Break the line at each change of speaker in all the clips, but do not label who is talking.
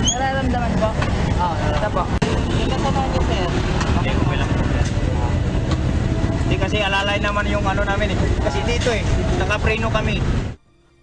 Nararamdaman po? Oo, nararamdaman po. Yung kasama niyo, sir?
Hindi, okay lang. Hindi kasi alalay naman yung ano namin eh. Kasi dito nakapreno kami.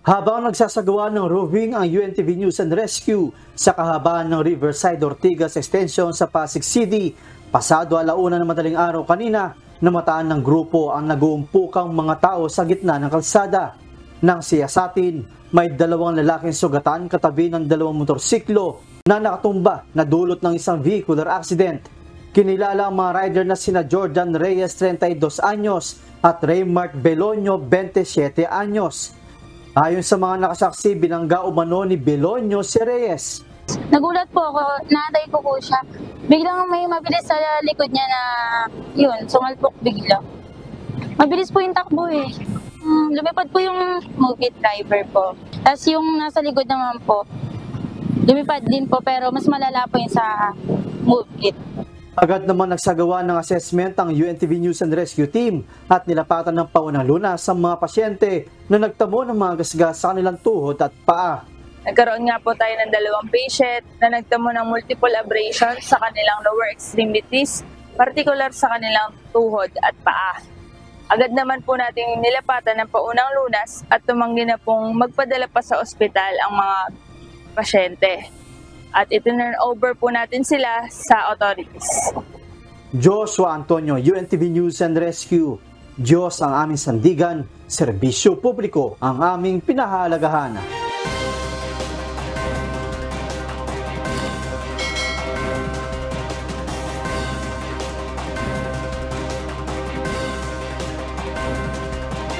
Habang nagsasagawa ng roving ang UNTV News and Rescue sa kahabaan ng Riverside Ortigas Extension sa Pasig City, pasado 1:00 ng madaling araw kanina, namataan ng grupo ang nag-uumpukang mga tao sa gitna ng kalsada. Nang siyasatin, may 2 lalaking sugatan katabi ng 2 motorsiklo na nakatumba na dulot ng isang vehicular accident. Kinilala ang mga rider na sina Jordan Reyes, 32 anyos at Raymart Belonio, 27 anyos. Ayon sa mga nakasaksi, binangga umano ni Belonio si Reyes.
Nagulat po ako, naatay ko po siya. Biglang may mabilis sa likod niya na yun, sumalpok bigla. Mabilis po yung takbo eh. Lumipad po yung movie driver po. Tapos yung nasa likod naman po, lumipad din po pero mas malala po yung sa movie.
Agad naman nagsagawa ng assessment ang UNTV News and Rescue Team at nilapatan ng paunang lunas sa mga pasyente na nagtamo ng mga gasgas sa kanilang tuhod at paa.
Nagkaroon nga po tayo ng 2 patient na nagtamo ng multiple abrasions sa kanilang lower extremities, particular sa kanilang tuhod at paa. Agad naman po natin nilapatan ng paunang lunas at tumanggi na pong magpadala pa sa ospital ang mga pasyente. At itinurn over po natin sila sa authorities.
Joshua Antonio, UNTV News and Rescue. Diyos ang aming sandigan, serbisyo publiko ang aming pinahalagahan.